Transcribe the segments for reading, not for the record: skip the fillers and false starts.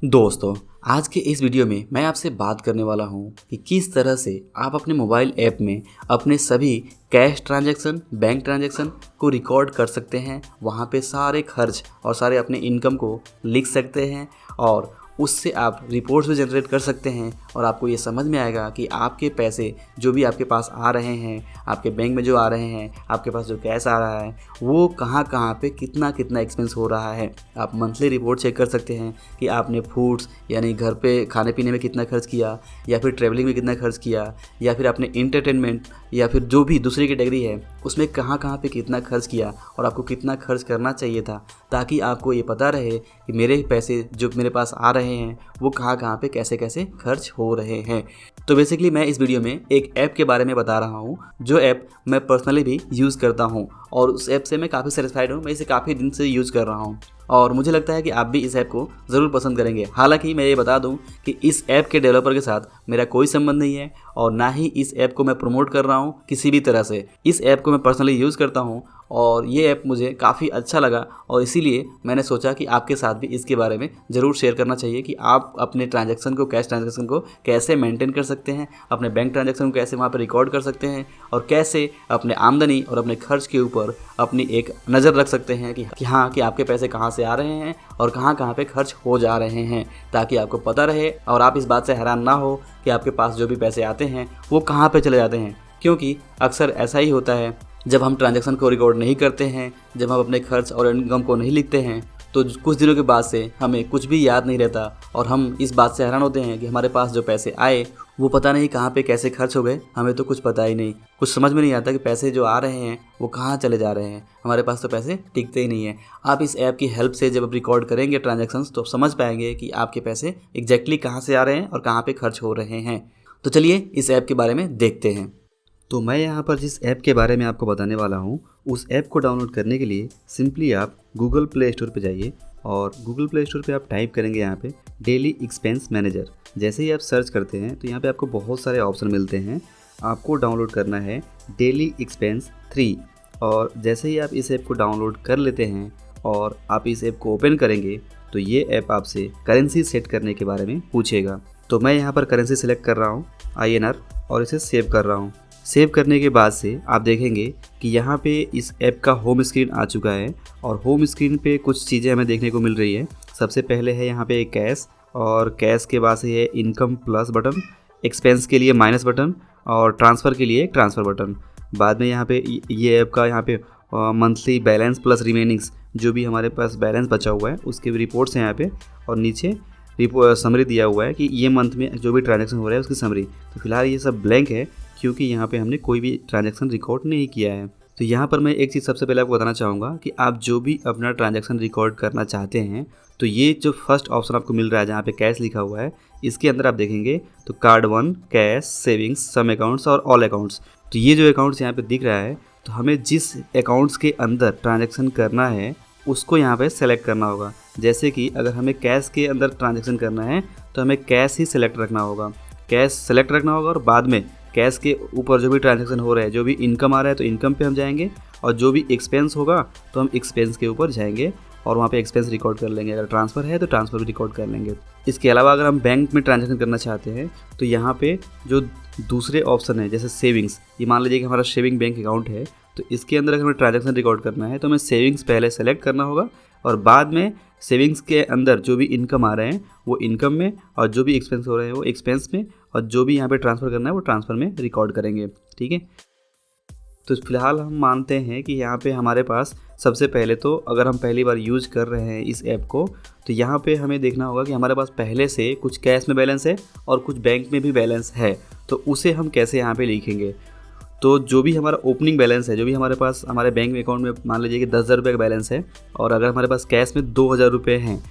दोस्तों, आज के इस वीडियो में मैं आपसे बात करने वाला हूं कि किस तरह से आप अपने मोबाइल ऐप में अपने सभी कैश ट्रांजैक्शन, बैंक ट्रांजैक्शन को रिकॉर्ड कर सकते हैं। वहां पे सारे खर्च और सारे अपने इनकम को लिख सकते हैं और उससे आप रिपोर्ट्स भी जनरेट कर सकते हैं और आपको ये समझ में आएगा कि आपके पैसे जो भी आपके पास आ रहे हैं, आपके बैंक में जो आ रहे हैं, आपके पास जो कैश आ रहा है, वो कहाँ कहाँ पे कितना कितना एक्सपेंस हो रहा है। आप मंथली रिपोर्ट चेक कर सकते हैं कि आपने फूड्स यानी घर पे खाने पीने में कितना खर्च किया, या फिर ट्रैवलिंग में कितना खर्च किया, या फिर अपने इंटरटेनमेंट या फिर जो भी दूसरी कैटेगरी है उसमें कहाँ कहाँ पे कितना खर्च किया और आपको कितना खर्च करना चाहिए था, ताकि आपको ये पता रहे कि मेरे पैसे जो मेरे पास आ रहे हैं वो कहाँ कहाँ पे कैसे कैसे खर्च हो रहे हैं। तो बेसिकली मैं इस वीडियो में एक ऐप के बारे में बता रहा हूँ, जो ऐप मैं पर्सनली भी यूज़ करता हूँ और उस ऐप से मैं काफ़ी सेटिस्फाइड हूँ। मैं इसे काफ़ी दिन से यूज़ कर रहा हूँ और मुझे लगता है कि आप भी इस ऐप को ज़रूर पसंद करेंगे। हालांकि मैं ये बता दूं कि इस ऐप के डेवलपर के साथ मेरा कोई संबंध नहीं है और ना ही इस ऐप को मैं प्रमोट कर रहा हूं किसी भी तरह से। इस ऐप को मैं पर्सनली यूज़ करता हूं और ये ऐप मुझे काफ़ी अच्छा लगा और इसीलिए मैंने सोचा कि आपके साथ भी इसके बारे में ज़रूर शेयर करना चाहिए कि आप अपने ट्रांजैक्शन को, कैश ट्रांजैक्शन को कैसे मेंटेन कर सकते हैं, अपने बैंक ट्रांजैक्शन को कैसे वहाँ पर रिकॉर्ड कर सकते हैं और कैसे अपने आमदनी और अपने खर्च के ऊपर अपनी एक नज़र रख सकते हैं कि हाँ, कि आपके पैसे कहाँ से आ रहे हैं और कहाँ कहाँ पे खर्च हो जा रहे हैं, ताकि आपको पता रहे और आप इस बात से हैरान ना हो कि आपके पास जो भी पैसे आते हैं वो कहाँ पे चले जाते हैं। क्योंकि अक्सर ऐसा ही होता है, जब हम ट्रांजैक्शन को रिकॉर्ड नहीं करते हैं, जब हम अपने खर्च और इनकम को नहीं लिखते हैं, तो कुछ दिनों के बाद से हमें कुछ भी याद नहीं रहता और हम इस बात से हैरान होते हैं कि हमारे पास जो पैसे आए वो पता नहीं कहाँ पे कैसे खर्च हो गए। हमें तो कुछ पता ही नहीं, कुछ समझ में नहीं आता कि पैसे जो आ रहे हैं वो कहाँ चले जा रहे हैं। हमारे पास तो पैसे टिकते ही नहीं है। आप इस ऐप की हेल्प से जब आप रिकॉर्ड करेंगे ट्रांजैक्शंस, तो समझ पाएंगे कि आपके पैसे एग्जैक्टली कहाँ से आ रहे हैं और कहाँ पे खर्च हो रहे हैं। तो चलिए इस ऐप के बारे में देखते हैं। तो मैं यहाँ पर जिस ऐप के बारे में आपको बताने वाला हूँ, उस ऐप को डाउनलोड करने के लिए सिंपली आप गूगल प्ले स्टोर पे जाइए और गूगल प्ले स्टोर पे आप टाइप करेंगे यहाँ पे डेली एक्सपेंस मैनेजर। जैसे ही आप सर्च करते हैं तो यहाँ पे आपको बहुत सारे ऑप्शन मिलते हैं। आपको डाउनलोड करना है डेली एक्सपेंस 3 और जैसे ही आप इस ऐप को डाउनलोड कर लेते हैं और आप इस ऐप को ओपन करेंगे तो ये ऐप आपसे करेंसी सेट करने के बारे में पूछेगा। तो मैं यहाँ पर करेंसी सेलेक्ट कर रहा हूँ INR और इसे सेव कर रहा हूँ। सेव करने के बाद से आप देखेंगे कि यहाँ पे इस ऐप का होम स्क्रीन आ चुका है और होम स्क्रीन पे कुछ चीज़ें हमें देखने को मिल रही है। सबसे पहले है यहाँ पे कैश और कैश के बाद से है इनकम प्लस बटन, एक्सपेंस के लिए माइनस बटन और ट्रांसफ़र के लिए ट्रांसफ़र बटन। बाद में यहाँ पे ये ऐप का यहाँ पे मंथली बैलेंस प्लस रिमेनिंग्स, जो भी हमारे पास बैलेंस बचा हुआ है उसके रिपोर्ट्स हैं यहाँ पे, और नीचे समरी दिया हुआ है कि ये मंथ में जो भी ट्रांजैक्शन हो रहा है उसकी समरी। तो फिलहाल ये सब ब्लैंक है क्योंकि यहाँ पे हमने कोई भी ट्रांजैक्शन रिकॉर्ड नहीं किया है। तो यहाँ पर मैं एक चीज़ सबसे पहले आपको बताना चाहूँगा कि आप जो भी अपना ट्रांजैक्शन रिकॉर्ड करना चाहते हैं, तो ये जो फर्स्ट ऑप्शन आपको मिल रहा है जहाँ पे कैश लिखा हुआ है, इसके अंदर आप देखेंगे तो कार्ड 1, कैश, सेविंग्स, सम अकाउंट्स और ऑल अकाउंट्स। तो ये जो अकाउंट्स यहाँ पे दिख रहा है, तो हमें जिस अकाउंट्स के अंदर ट्रांजैक्शन करना है उसको यहाँ पे सेलेक्ट करना होगा। जैसे कि अगर हमें कैश के अंदर ट्रांजैक्शन करना है तो हमें कैश ही सेलेक्ट रखना होगा, कैश सेलेक्ट रखना होगा और बाद में कैश के ऊपर जो भी ट्रांजैक्शन हो रहा है, जो भी इनकम आ रहा है तो इनकम पे हम जाएंगे और जो भी एक्सपेंस होगा तो हम एक्सपेंस के ऊपर जाएंगे और वहाँ पे एक्सपेंस रिकॉर्ड कर लेंगे। अगर ट्रांसफ़र है तो ट्रांसफ़र भी रिकॉर्ड कर लेंगे। इसके अलावा अगर हम बैंक में ट्रांजैक्शन करना चाहते हैं तो यहाँ पे जो दूसरे ऑप्शन है जैसे सेविंग्स, ये मान लीजिए कि हमारा सेविंग बैंक अकाउंट है, तो इसके अंदर अगर हमें ट्रांजैक्शन रिकॉर्ड करना है तो हमें सेविंग्स पहले सेलेक्ट करना होगा और बाद में सेविंग्स के अंदर जो भी इनकम आ रहे हैं वो इनकम में और जो भी एक्सपेंस हो रहे हैं वो एक्सपेंस में और जो भी यहाँ पे ट्रांसफ़र करना है वो ट्रांसफ़र में रिकॉर्ड करेंगे। ठीक है, तो फिलहाल हम मानते हैं कि यहाँ पे हमारे पास सबसे पहले तो अगर हम पहली बार यूज़ कर रहे हैं इस ऐप को, तो यहाँ पे हमें देखना होगा कि हमारे पास पहले से कुछ कैश में बैलेंस है और कुछ बैंक में भी बैलेंस है, तो उसे हम कैसे यहाँ पे लिखेंगे। तो जो भी हमारा ओपनिंग बैलेंस है, जो भी हमारे पास हमारे बैंक में अकाउंट में मान लीजिए कि 10,000 रुपये का बैलेंस है और अगर हमारे पास कैश में 2,000 रुपये हैं,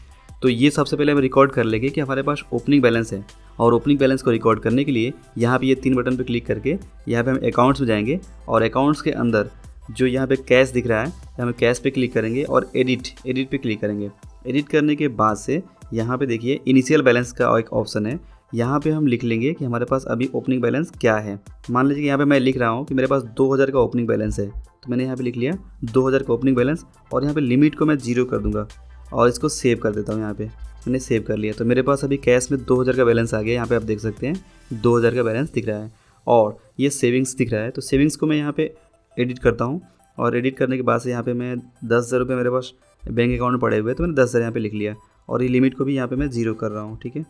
तो ये सबसे पहले हम रिकॉर्ड कर लेंगे कि हमारे पास ओपनिंग बैलेंस है। और ओपनिंग बैलेंस को रिकॉर्ड करने के लिए यहाँ पे ये 3 बटन पे क्लिक करके यहाँ पे हम अकाउंट्स में जाएंगे और अकाउंट्स के अंदर जो यहाँ पे कैश दिख रहा है, यहाँ पे कैश पे क्लिक करेंगे और एडिट पे क्लिक करेंगे। एडिट करने के बाद से यहाँ पे देखिए इनिशियल बैलेंस का एक ऑप्शन है, यहाँ पे हम लिख लेंगे कि हमारे पास अभी ओपनिंग बैलेंस क्या है। मान लीजिए कि यहाँ पे मैं लिख रहा हूँ कि मेरे पास 2000 का ओपनिंग बैलेंस है, तो मैंने यहाँ पे लिख लिया 2000 का ओपनिंग बैलेंस और यहाँ पे लिमिट को मैं 0 कर दूँगा और इसको सेव कर देता हूँ यहाँ पे। मैंने सेव कर लिया। तो मेरे पास अभी कैश में 2000 का बैलेंस आ गया। यहाँ पे आप देख सकते हैं 2000 का बैलेंस दिख रहा है और ये सेविंग्स दिख रहा है। तो सेविंग्स को मैं यहाँ पे एडिट करता हूँ और एडिट करने के बाद से यहाँ पे मैं 10,000 रुपये मेरे पास बैंक अकाउंट में पड़े हुए हैं, तो मैंने 10,000 यहाँ पे लिख लिया और ये लिमिट को भी यहाँ पे मैं 0 कर रहा हूँ। ठीक है,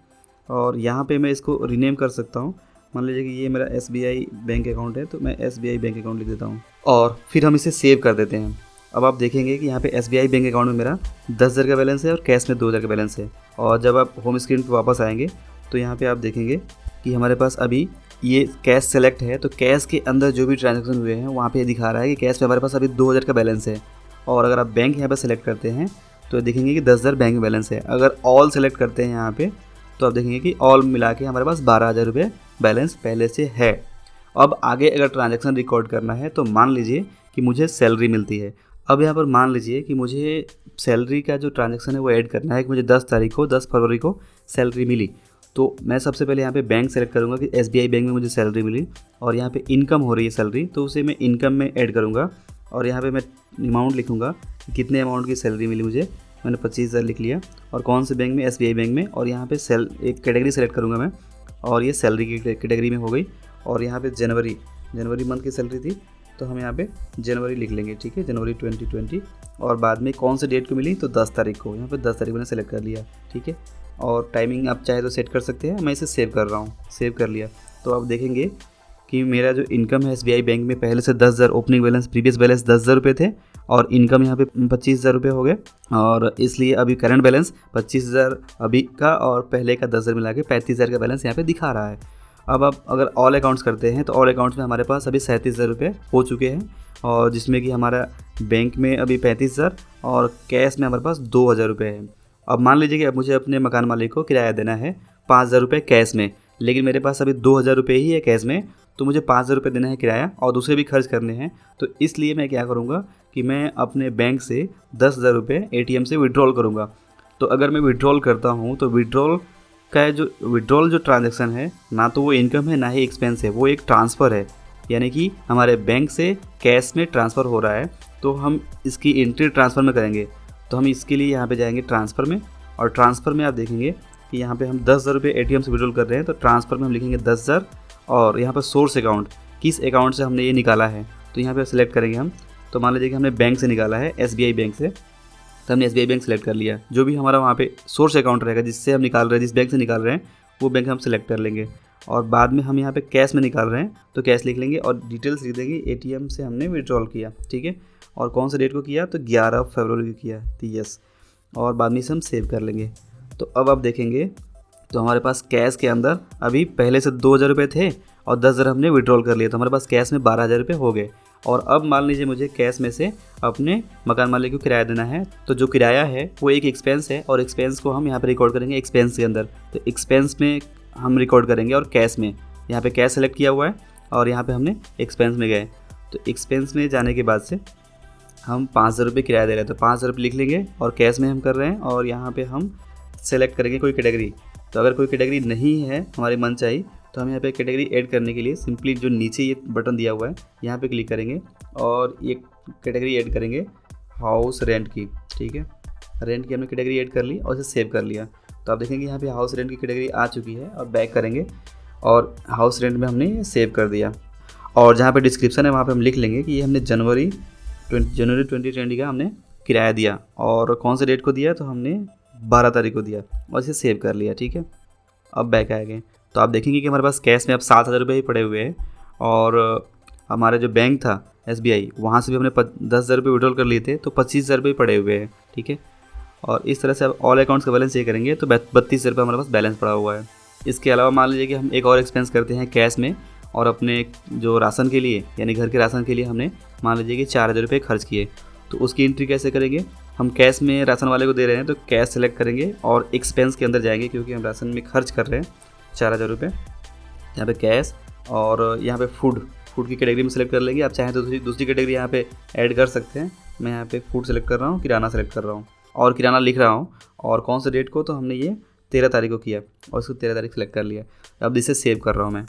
और यहाँ पे मैं इसको रीनेम कर सकता हूँ। मान लीजिए कि ये मेरा SBI बैंक अकाउंट है, तो मैं SBI बैंक अकाउंट लिख देता हूँ और फिर हम इसे सेव कर देते हैं। अब आप देखेंगे कि यहाँ पे SBI बैंक अकाउंट में मेरा 10,000 का बैलेंस है और कैश में 2,000 का बैलेंस है। और जब आप होम स्क्रीन पर वापस आएंगे तो यहाँ पे आप देखेंगे कि हमारे पास अभी ये कैश सेलेक्ट है। तो कैश के अंदर जो भी ट्रांजैक्शन हुए हैं वहाँ पे दिखा रहा है कि कैश में हमारे पास अभी 2,000 का बैलेंस है। और अगर आप बैंक यहाँ पे सेलेक्ट करते हैं तो देखेंगे कि 10,000 बैंक में बैलेंस है। अगर ऑल सेलेक्ट करते हैं यहाँ पे तो आप देखेंगे कि ऑल मिला के हमारे पास 12,000 रुपये बैलेंस पहले से है। अब आगे अगर ट्रांजैक्शन रिकॉर्ड करना है तो मान लीजिए कि मुझे सैलरी मिलती है। अब यहाँ पर मान लीजिए कि मुझे सैलरी का जो ट्रांजैक्शन है वो ऐड करना है कि मुझे 10 फरवरी को सैलरी मिली। तो मैं सबसे पहले यहाँ पे बैंक सेलेक्ट करूँगा कि SBI बैंक में मुझे सैलरी मिली और यहाँ पे इनकम हो रही है सैलरी, तो उसे मैं इनकम में ऐड करूँगा और यहाँ पे मैं अमाउंट लिखूँगा कि कितने अमाउंट की सैलरी मिली मुझे। मैंने 25,000 लिख लिया और कौन से बैंक में, SBI बैंक में। और यहाँ पे एक कैटेगरी सेलेक्ट करूँगा मैं और ये सैलरी की कैटेगरी में हो गई। और यहाँ पे जनवरी मंथ की सैलरी थी तो हम यहाँ पे जनवरी लिख लेंगे। ठीक है, जनवरी 2020। और बाद में कौन से डेट को मिली तो 10 तारीख को, यहाँ पे 10 तारीख मैंने सेलेक्ट कर लिया। ठीक है, और टाइमिंग आप चाहे तो सेट कर सकते हैं। मैं इसे सेव कर रहा हूँ, सेव कर लिया। तो आप देखेंगे कि मेरा जो इनकम है SBI बैंक में पहले से 10,000 ओपनिंग बैलेंस, प्रीवियस बैलेंस 10,000 रुपये थे और इनकम यहाँ पे 25,000 रुपये हो गए। और इसलिए अभी करंट बैलेंस 25,000 अभी का और पहले का 10,000 मिला के 35,000 का बैलेंस यहाँ पे दिखा रहा है। अब आप अगर ऑल अकाउंट्स करते हैं तो ऑल अकाउंट्स में हमारे पास अभी 37,000 रुपये हो चुके हैं और जिसमें कि हमारा बैंक में अभी 35,000 और कैश में हमारे पास 2,000 रुपये है। अब मान लीजिए कि अब मुझे अपने मकान मालिक को किराया देना है 5,000 रुपये कैश में, लेकिन मेरे पास अभी 2,000 रुपये ही है कैश में, तो मुझे 5,000 रुपये देना है किराया और दूसरे भी खर्च करने हैं। तो इसलिए मैं क्या करूँगा कि मैं अपने बैंक से 10,000 रुपये ATM से विड्रॉल करूँगा। तो अगर मैं विड्रॉल करता हूँ तो विड्रॉल जो ट्रांजैक्शन है ना तो वो इनकम है ना ही एक्सपेंस है, वो एक ट्रांसफ़र है, यानी कि हमारे बैंक से कैश में ट्रांसफ़र हो रहा है। तो हम इसकी एंट्री ट्रांसफ़र में करेंगे। तो हम इसके लिए यहाँ पे जाएंगे ट्रांसफ़र में और ट्रांसफ़र में आप देखेंगे कि यहाँ पे हम 10,000 रुपये ATM से विड्रॉल कर रहे हैं। तो ट्रांसफ़र में हम लिखेंगे 10,000 और यहाँ पर सोर्स अकाउंट, किस अकाउंट से हमने ये निकाला है तो यहाँ पे सेलेक्ट करेंगे हम। तो मान लीजिए कि हमने बैंक से निकाला है SBI बैंक से, तो हमने SBI बैंक सेलेक्ट कर लिया। जो भी हमारा वहाँ पे सोर्स अकाउंट रहेगा जिससे हम निकाल रहे हैं, जिस बैंक से निकाल रहे हैं वो बैंक हम सेलेक्ट कर लेंगे। और बाद में हम यहाँ पे कैश में निकाल रहे हैं तो कैश लिख लेंगे और डिटेल्स लिख देंगे ATM से हमने विड्रॉल किया। ठीक है, और कौन सा डेट को किया तो 11 फरवरी को किया, तो यस। और बाद में इसे हम सेव कर लेंगे। तो अब आप देखेंगे तो हमारे पास कैश के अंदर अभी पहले से 2,000 रुपये थे और 10,000 हमने विड्रॉल कर लिया, तो हमारे पास कैश में 12,000 रुपये हो गए। और अब मान लीजिए मुझे कैश में से अपने मकान मालिक को किराया देना है, तो जो किराया है वो एक एक्सपेंस है और एक्सपेंस को हम यहाँ पे रिकॉर्ड करेंगे एक्सपेंस के अंदर। तो एक्सपेंस में हम रिकॉर्ड करेंगे और कैश में, यहाँ पे कैश सेलेक्ट किया हुआ है और यहाँ पे हमने एक्सपेंस में गए। तो एक्सपेंस में जाने के बाद से हम 5,000 रुपये किराया दे रहे हैं तो 5,000 रुपये लिख लेंगे और कैश में हम कर रहे हैं और यहाँ पे हम सेलेक्ट करेंगे कोई कैटेगरी। तो अगर कोई कैटेगरी नहीं है हमारी मन चाहिए तो हम यहाँ पे कैटेगरी ऐड करने के लिए सिंपली जो नीचे ये बटन दिया हुआ है यहाँ पे क्लिक करेंगे और ये कैटेगरी ऐड करेंगे हाउस रेंट की। ठीक है, रेंट की हमने कैटेगरी ऐड कर ली और इसे सेव कर लिया। तो आप देखेंगे यहाँ पे हाउस रेंट की कैटेगरी आ चुकी है और बैक करेंगे और हाउस रेंट में हमने सेव कर दिया। और जहाँ पे डिस्क्रिप्शन है वहाँ पे हम लिख लेंगे कि ये हमने जनवरी 2020 का हमने किराया दिया और कौन से डेट को दिया तो हमने 12 तारीख को दिया और इसे सेव कर लिया। ठीक है, अब बैक आ गए तो आप देखेंगे कि हमारे पास कैश में अब 7,000 रुपये ही पड़े हुए हैं और हमारा जो बैंक था SBI वहाँ से भी हमने 10,000 रुपये विड्रॉल कर लिए थे तो 25,000 रुपये पड़े हुए हैं। ठीक है, और इस तरह से अब ऑल अकाउंट्स का बैलेंस चेक करेंगे तो 32,000 रुपये हमारे पास बैलेंस पड़ा हुआ है। इसके अलावा मान लीजिए कि हम एक और एक्सपेंस करते हैं कैश में और अपने जो राशन के लिए यानी घर के राशन के लिए हमने मान लीजिए कि 4,000 रुपये खर्च किए, तो उसकी एंट्री कैसे करेंगे। हम कैश में राशन वाले को दे रहे हैं तो कैश सेलेक्ट करेंगे और एक्सपेंस के अंदर जाएंगे क्योंकि हम राशन में खर्च कर रहे हैं 4,000 रुपये। यहाँ पे कैश और यहाँ पे फूड की कैटेगरी में सेलेक्ट कर लेंगे। आप चाहें तो दूसरी कैटेगरी यहाँ पे ऐड कर सकते हैं। मैं यहाँ पे फूड सेलेक्ट कर रहा हूँ, किराना सेलेक्ट कर रहा हूँ और किराना लिख रहा हूँ और कौन सा डेट को तो हमने ये 13 तारीख को किया और उसको 13 तारीख सेलेक्ट कर लिया। अब इसे सेव कर रहा हूँ मैं।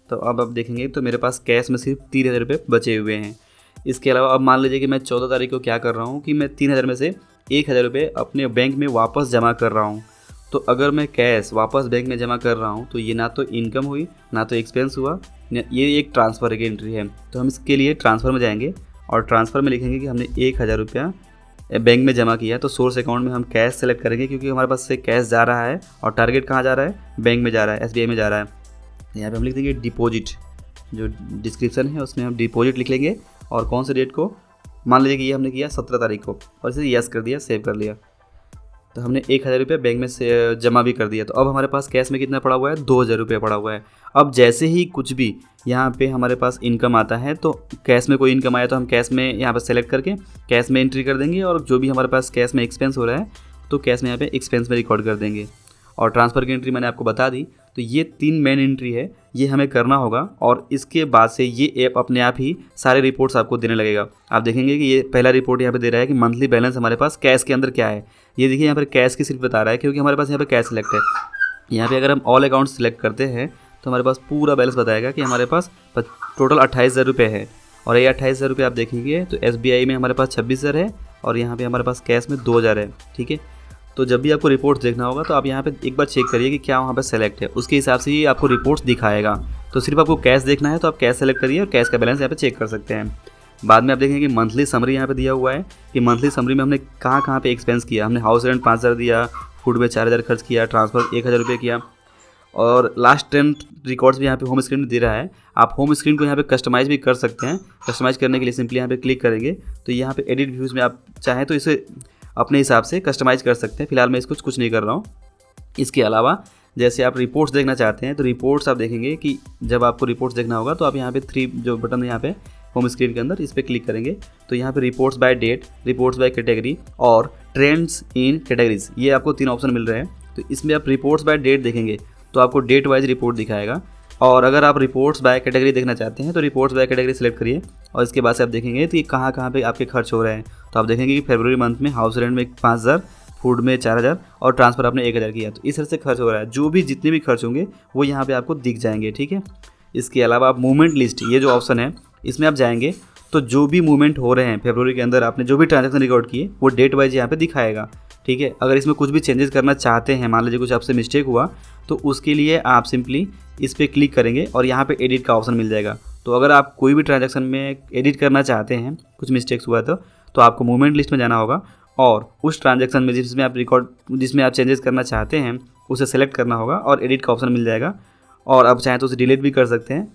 तो अब आप देखेंगे तो मेरे पास कैश में सिर्फ 3,000 रुपये बचे हुए हैं। इसके अलावा अब मान लीजिए कि मैं 14 तारीख को क्या कर रहा हूँ कि मैं 3,000 में से 1,000 रुपये अपने बैंक में वापस जमा कर रहा हूँ। तो अगर मैं कैश वापस बैंक में जमा कर रहा हूँ तो ये ना तो इनकम हुई ना तो एक्सपेंस हुआ, ये एक ट्रांसफ़र की एंट्री है। तो हम इसके लिए ट्रांसफ़र में जाएंगे और ट्रांसफ़र में लिखेंगे कि हमने 1000 रुपया बैंक में जमा किया है। तो सोर्स अकाउंट में हम कैश सेलेक्ट करेंगे क्योंकि हमारे पास से कैश जा रहा है और टारगेट कहाँ जा रहा है, बैंक में जा रहा है, SBI में जा रहा है। यहाँ पे हम लिख देंगे डिपॉजिट, जो डिस्क्रिप्शन है उसमें हम डिपॉजिट लिख लेंगे और कौन से डेट को, मान लीजिए कि ये हमने किया 17 तारीख को और इसे यस कर दिया, सेव कर लिया। तो हमने 1000 रुपये बैंक में से जमा भी कर दिया। तो अब हमारे पास कैश में कितना पड़ा हुआ है, 2000 रुपये पड़ा हुआ है। अब जैसे ही कुछ भी यहाँ पे हमारे पास इनकम आता है, तो कैश में कोई इनकम आया तो हम कैश में यहाँ पर सेलेक्ट करके कैश में एंट्री कर देंगे, और जो भी हमारे पास कैश में एक्सपेंस हो रहा है तो कैश में यहाँ पे एक्सपेंस में रिकॉर्ड कर देंगे। और ट्रांसफ़र की एंट्री मैंने आपको बता दी। तो ये 3 मेन एंट्री है, ये हमें करना होगा और इसके बाद से ये ऐप अपने आप ही सारे रिपोर्ट्स आपको देने लगेगा। आप देखेंगे कि ये पहला रिपोर्ट यहाँ पे दे रहा है कि मंथली बैलेंस हमारे पास कैश के अंदर क्या है। ये देखिए यहाँ पर कैश की सिर्फ बता रहा है क्योंकि हमारे पास यहाँ पे कैश सिलेक्ट है। यहाँ पे अगर हम ऑल अकाउंट सेलेक्ट करते हैं तो हमारे पास पूरा बैलेंस बताएगा कि हमारे पास टोटल 28,000 रुपये है। और ये 28,000 रुपये आप देखेंगे तो SBI में हमारे पास 26,000 है और यहाँ पे हमारे पास कैश में 2,000 है। ठीक है, तो जब भी आपको रिपोर्ट देखना होगा तो आप यहाँ पे एक बार चेक करिए कि क्या वहाँ पे सेलेक्ट है, उसके हिसाब से ही आपको रिपोर्ट्स दिखाएगा। तो सिर्फ आपको कैश देखना है तो आप कैश सेलेक्ट करिए और कैश का बैलेंस यहाँ पे चेक कर सकते हैं। बाद में आप देखेंगे कि मंथली समरी यहाँ पे दिया हुआ है कि मंथली समरी में हमने कहाँ पे एक्सपेंस किया। हमने हाउस रेंट 5,000 दिया, फूड में 4,000 खर्च किया, ट्रांसफ़र 1,000 रुपये किया, और लास्ट 10 रिकॉर्ड्स भी यहाँ पे होम स्क्रीन में दे रहा है। आप होम स्क्रीन को यहाँ पे कस्टमाइज़ भी कर सकते हैं। कस्टमाइज़ करने के लिए सिंपली यहाँ पे क्लिक करेंगे तो यहाँ पे एडिट व्यूज़ में आप चाहें तो इसे अपने हिसाब से कस्टमाइज़ कर सकते हैं। फिलहाल मैं इसको कुछ नहीं कर रहा हूँ। इसके अलावा जैसे आप रिपोर्ट्स देखना चाहते हैं तो रिपोर्ट्स आप देखेंगे कि जब आपको रिपोर्ट्स देखना होगा तो आप यहाँ पे 3 जो बटन है यहाँ पे होम स्क्रीन के अंदर, इस पर क्लिक करेंगे तो यहाँ पे reports by date, reports by category और ट्रेंड्स इन कैटेगरीज, ये आपको 3 ऑप्शन मिल रहे हैं। तो इसमें आप रिपोर्ट्स बाय डेट देखेंगे तो आपको डेट वाइज रिपोर्ट दिखाएगा। और अगर आप रिपोर्ट्स बाय कैटेगरी देखना चाहते हैं तो रिपोर्ट्स बाय कैटेगरी सेलेक्ट करिए और इसके बाद से आप देखेंगे कि कहाँ पे आपके खर्च हो रहे हैं। तो आप देखेंगे कि फरवरी मंथ में हाउस रेंट में 5,000, फूड में 4,000 और ट्रांसफ़र आपने 1,000 किया। तो इस तरह से खर्च हो रहा है। जो भी जितने भी खर्च होंगे वो यहाँ पे आपको दिख जाएंगे। ठीक है, इसके अलावा आप मूवमेंट लिस्ट, ये जो ऑप्शन है इसमें आप जाएंगे तो जो भी मूवमेंट हो रहे हैं फरवरी के अंदर, आपने जो भी ट्रांजैक्शन रिकॉर्ड किए वो डेट वाइज यहाँ पे दिखाएगा। ठीक है, अगर इसमें कुछ भी चेंजेस करना चाहते हैं, मान लीजिए कुछ आपसे मिस्टेक हुआ तो उसके लिए आप सिंपली इस पर क्लिक करेंगे और यहाँ पे एडिट का ऑप्शन मिल जाएगा। तो अगर आप कोई भी ट्रांजैक्शन में एडिट करना चाहते हैं, कुछ मिस्टेक्स हुआ तो आपको मूवमेंट लिस्ट में जाना होगा और उस ट्रांजैक्शन में जिसमें आप चेंजेस करना चाहते हैं उसे सेलेक्ट करना होगा और एडिट का ऑप्शन मिल जाएगा। और आप चाहें तो उसे डिलीट भी कर सकते हैं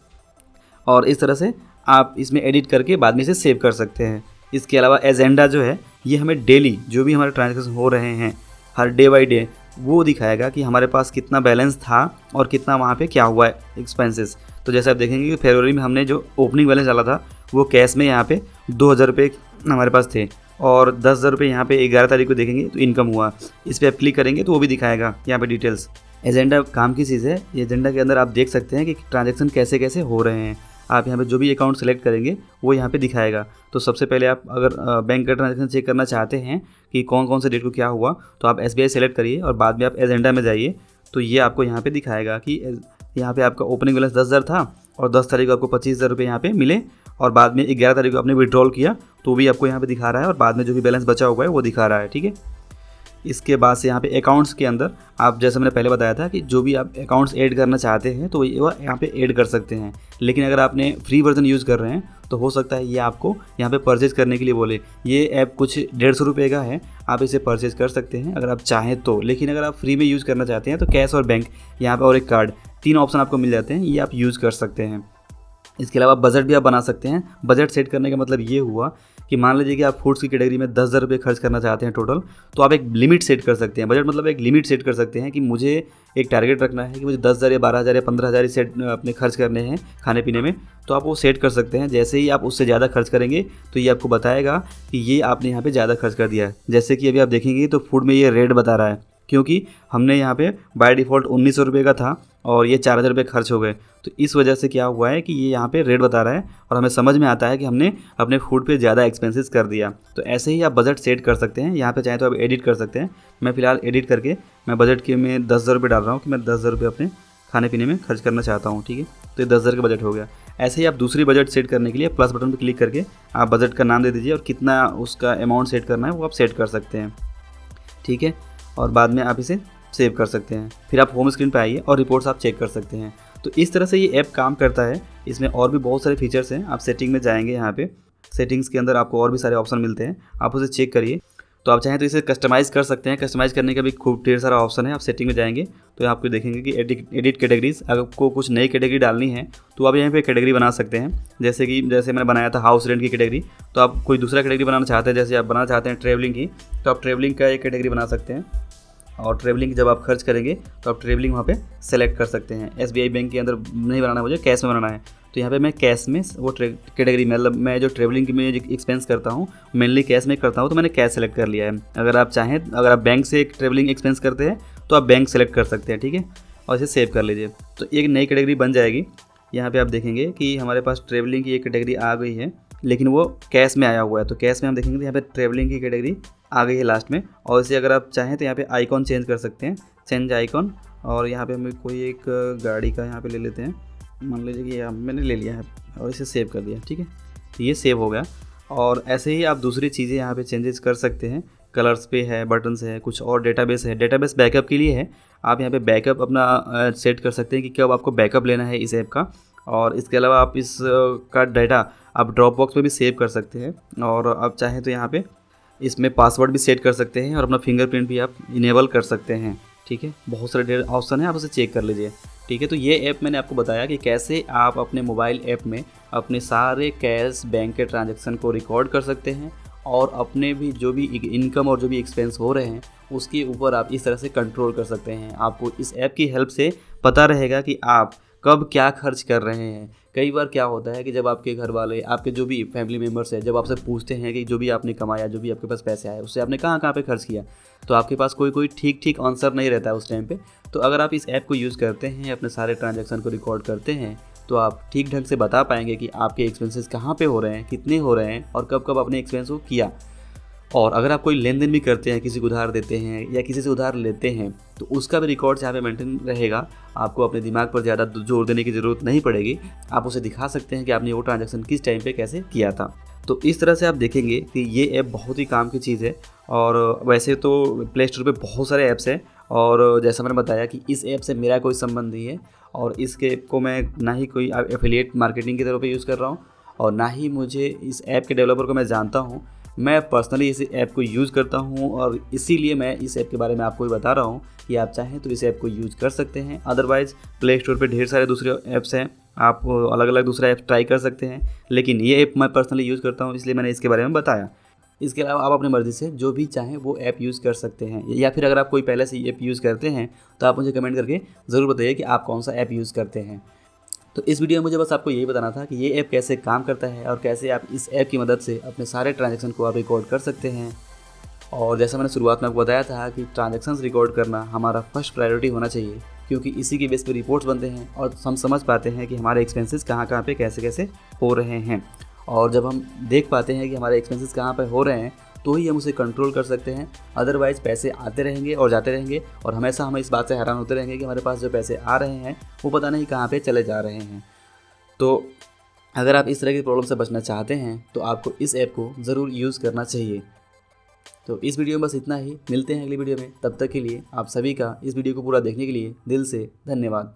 और इस तरह से आप इसमें एडिट करके बाद में इसे सेव कर सकते हैं। इसके अलावा एजेंडा जो है ये हमें डेली जो भी हमारे ट्रांजैक्शन हो रहे हैं हर डे बाई डे वो दिखाएगा कि हमारे पास कितना बैलेंस था और कितना वहाँ पे क्या हुआ है एक्सपेंसेस। तो जैसे आप देखेंगे कि फरवरी में हमने जो ओपनिंग बैलेंस डाला था वो कैश में यहाँ पे 2,000 रुपये हमारे पास थे और 10,000 रुपये यहाँ पे 11 तारीख को देखेंगे तो इनकम हुआ। इस पर आप क्लिक करेंगे तो वो भी दिखाएगा यहाँ पे डिटेल्स। एजेंडा काम की चीज़ है। ये एजेंडा के अंदर आप देख सकते हैं कि ट्रांजैक्शन कैसे कैसे हो रहे हैं। आप यहाँ पे जो भी अकाउंट सेलेक्ट करेंगे वो यहाँ पे दिखाएगा। तो सबसे पहले आप अगर बैंक का ट्रांजैक्शन चेक करना चाहते हैं कि कौन कौन से डेट को क्या हुआ तो आप SBI सेलेक्ट करिए और बाद में आप एजेंडा में जाइए तो ये आपको यहाँ पे दिखाएगा कि यहाँ पे आपका ओपनिंग बैलेंस 10,000 था और 10 तारीख को आपको 25,000 रुपये यहाँ पे मिले और बाद में 11 तारीख को आपने विड्रॉल किया तो भी आपको यहाँ पे दिखा रहा है और बाद में जो भी बैलेंस बचा हुआ है वो दिखा रहा है। ठीक है, इसके बाद से यहाँ पे अकाउंट्स के अंदर आप जैसे मैंने पहले बताया था कि जो भी आप अकाउंट्स ऐड करना चाहते हैं तो वो यहाँ पे ऐड कर सकते हैं। लेकिन अगर आपने फ्री वर्जन यूज़ कर रहे हैं तो हो सकता है ये आपको यहाँ पे परचेज़ करने के लिए बोले। ये ऐप कुछ 150 रुपये का है, आप इसे परचेज़ कर सकते हैं अगर आप चाहें तो। लेकिन अगर आप फ्री में यूज़ करना चाहते हैं तो कैश और बैंक यहाँ पर और एक कार्ड, 3 ऑप्शन आपको मिल जाते हैं, ये आप यूज़ कर सकते हैं। इसके अलावा बजट भी आप बना सकते हैं। बजट सेट करने का मतलब ये हुआ कि मान लीजिए कि आप फूड्स की कैटेगरी में 10,000 रुपये खर्च करना चाहते हैं टोटल, तो आप एक लिमिट सेट कर सकते हैं। बजट मतलब एक लिमिट सेट कर सकते हैं कि मुझे एक टारगेट रखना है कि मुझे 10,000 या 12,000 या 15,000 सेट अपने खर्च करने हैं खाने पीने में, तो आप वो सेट कर सकते हैं। जैसे ही आप उससे ज़्यादा खर्च करेंगे तो ये आपको बताएगा कि ये आपने यहाँ पर ज़्यादा खर्च कर दिया है। जैसे कि अभी आप देखेंगे तो फूड में ये रेट बता रहा है क्योंकि हमने यहाँ पे बाय डिफ़ॉल्ट 1,900 रुपये का था और ये 4,000 रुपये खर्च हो गए। तो इस वजह से क्या हुआ है कि ये यहाँ पे रेट बता रहा है और हमें समझ में आता है कि हमने अपने फूड पे ज़्यादा एक्सपेंसेस कर दिया। तो ऐसे ही आप बजट सेट कर सकते हैं। यहाँ पे चाहे तो आप एडिट कर सकते हैं। मैं फ़िलहाल एडिट करके मैं बजट के में 10,000 रुपये डाल रहा हूँ कि मैं 10,000 रुपये अपने खाने पीने में खर्च करना चाहता हूँ। ठीक है, तो ये 10,000 का बजट हो गया। ऐसे ही आप दूसरी बजट सेट करने के लिए प्लस बटन पर क्लिक करके आप बजट का नाम दे दीजिए और कितना उसका अमाउंट सेट करना है वो आप सेट कर सकते हैं। ठीक है, और बाद में आप इसे सेव कर सकते हैं। फिर आप होम स्क्रीन पे आइए और रिपोर्ट्स आप चेक कर सकते हैं। तो इस तरह से ये ऐप काम करता है। इसमें और भी बहुत सारे फीचर्स हैं। आप सेटिंग में जाएंगे, यहाँ पे सेटिंग्स के अंदर आपको और भी सारे ऑप्शन मिलते हैं, आप उसे चेक करिए। तो आप चाहें तो इसे कस्टमाइज़ कर सकते हैं। कस्टमाइज़ करने का भी खूब ढेर सारा ऑप्शन है। आप सेटिंग में जाएंगे तो आपको देखेंगे कि एडिट कैटेगरीज, अगर आपको कुछ नई कैटेगरी डालनी है तो आप यहाँ पे कैटेगरी बना सकते हैं। जैसे मैंने बनाया था हाउस रेंट की कैटेगरी, तो आप कोई दूसरा कैटेगरी बनाना चाहते हैं, जैसे आप बनाना चाहते हैं ट्रैवलिंग की, तो आप ट्रैवलिंग का एक कैटेगरी बना सकते हैं। और ट्रैवलिंग जब आप खर्च करेंगे तो आप ट्रैवलिंग वहाँ पे सेलेक्ट कर सकते हैं। SBI बैंक के अंदर नहीं बनाना, मुझे कैश में बनाना है, तो यहाँ पे मैं कैश में वो कैटेगरी, मतलब मैं जो ट्रैवलिंग की मैं जो एक्सपेंस करता हूँ मेनली कैश में करता हूँ, तो मैंने कैश सेलेक्ट कर लिया है। अगर आप चाहें, अगर आप बैंक से एक ट्रैवलिंग एक्सपेंस करते हैं तो आप बैंक सेलेक्ट कर सकते हैं, ठीक है, और इसे सेव कर लीजिए। तो एक नई कैटेगरी बन जाएगी। यहाँ पे आप देखेंगे कि हमारे पास ट्रैवलिंग की एक कैटेगरी आ गई है, लेकिन वो कैश में आया हुआ है। तो कैश में हम देखेंगे तो यहाँ पे ट्रैवलिंग की कैटेगरी आ गई है लास्ट में। और इसे अगर आप चाहें तो यहाँ पे आइकॉन चेंज कर सकते हैं, चेंज आइकॉन। और यहाँ पे हमें कोई एक गाड़ी का यहाँ पे ले लेते हैं, मान लीजिए कि मैंने ले लिया है और इसे सेव कर दिया, ठीक है, तो ये सेव हो गया। और ऐसे ही आप दूसरी चीज़ें यहाँ पे चेंजेस कर सकते हैं। कलर्स पे है, बटन्स है, कुछ और डेटाबेस है। डेटाबेस बैकअप के लिए है, आप यहाँ पे बैकअप अपना सेट कर सकते हैं कि कब आपको बैकअप लेना है इस ऐप का। और इसके अलावा आप इस का डाटा आप ड्रॉप बॉक्स में भी सेव कर सकते हैं। और आप चाहें तो यहाँ पे इसमें पासवर्ड भी सेट कर सकते हैं और अपना फिंगरप्रिंट भी आप इनेबल कर सकते हैं, ठीक है। बहुत सारे ऑप्शन है, आप उसे चेक कर लीजिए, ठीक है। तो ये ऐप मैंने आपको बताया कि कैसे आप अपने मोबाइल ऐप में अपने सारे कैश, बैंक के ट्रांजैक्शन को रिकॉर्ड कर सकते हैं और अपने भी जो भी इनकम और जो भी एक्सपेंस हो रहे हैं उसके ऊपर आप इस तरह से कंट्रोल कर सकते हैं। आपको इस ऐप की हेल्प से पता रहेगा कि आप कब क्या खर्च कर रहे हैं। कई बार क्या होता है कि जब आपके घर वाले, आपके जो भी फैमिली मेम्बर्स हैं, जब आपसे पूछते हैं कि जो भी आपने कमाया, जो भी आपके पास पैसे आए, उससे आपने कहाँ कहाँ पे खर्च किया, तो आपके पास कोई ठीक आंसर नहीं रहता है उस टाइम पे। तो अगर आप इस ऐप को यूज़ करते हैं, अपने सारे ट्रांजैक्शन को रिकॉर्ड करते हैं, तो आप ठीक ढंग से बता पाएंगे कि आपके एक्सपेंसेस कहाँ पे हो रहे हैं, कितने हो रहे हैं और कब कब अपने एक्सपेंस को किया। और अगर आप कोई लेन देन भी करते हैं, किसी को उधार देते हैं या किसी से उधार लेते हैं, तो उसका भी रिकॉर्ड यहाँ पे मेंटेन रहेगा। आपको अपने दिमाग पर ज़्यादा जोर देने की ज़रूरत नहीं पड़ेगी। आप उसे दिखा सकते हैं कि आपने वो ट्रांजैक्शन किस टाइम पे कैसे किया था। तो इस तरह से आप देखेंगे कि ये ऐप बहुत ही काम की चीज़ है। और वैसे तो प्ले स्टोर पे बहुत सारे ऐप्स हैं, और जैसा मैंने बताया कि इस ऐप से मेरा कोई संबंध नहीं है, और इस ऐप को मैं ना ही कोई एफिलिएट मार्केटिंग के तौर पे यूज़ कर रहा हूँ और ना ही मुझे इस ऐप के डेवलपर को मैं जानता हूँ। मैं पर्सनली इस ऐप को यूज़ करता हूँ और इसीलिए मैं इस ऐप के बारे में आपको भी बता रहा हूँ कि आप चाहें तो इस ऐप को यूज़ कर सकते हैं। अदरवाइज़ प्ले स्टोर पे ढेर सारे दूसरे ऐप्स हैं, आप अलग अलग दूसरा ऐप ट्राई कर सकते हैं, लेकिन ये ऐप मैं पर्सनली यूज़ करता हूँ इसलिए मैंने इसके बारे में बताया। इसके अलावा आप अपनी मर्ज़ी से जो भी चाहें वो ऐप यूज़ कर सकते हैं, या फिर अगर आप कोई पहले से ऐप यूज़ करते हैं तो आप मुझे कमेंट करके ज़रूर बताइए कि आप कौन सा ऐप यूज़ करते हैं। तो इस वीडियो में मुझे बस आपको यही बताना था कि ये ऐप कैसे काम करता है और कैसे आप इस ऐप की मदद से अपने सारे ट्रांजैक्शन को आप रिकॉर्ड कर सकते हैं। और जैसा मैंने शुरुआत में आपको बताया था कि ट्रांजैक्शंस रिकॉर्ड करना हमारा फर्स्ट प्रायोरिटी होना चाहिए, क्योंकि इसी के बेस पे रिपोर्ट्स बनते हैं और हम समझ पाते हैं कि हमारे एक्सपेंसेस कहाँ कहाँ पे कैसे कैसे हो रहे हैं। और जब हम देख पाते हैं कि हमारे एक्सपेंसेस कहाँ पे हो रहे हैं तो ही हम उसे कंट्रोल कर सकते हैं। अदरवाइज़ पैसे आते रहेंगे और जाते रहेंगे और हमेशा हम इस बात से हैरान होते रहेंगे कि हमारे पास जो पैसे आ रहे हैं वो पता नहीं कहाँ पे चले जा रहे हैं। तो अगर आप इस तरह की प्रॉब्लम से बचना चाहते हैं तो आपको इस ऐप को ज़रूर यूज़ करना चाहिए। तो इस वीडियो में बस इतना ही, मिलते हैं अगली वीडियो में। तब तक के लिए आप सभी का इस वीडियो को पूरा देखने के लिए दिल से धन्यवाद।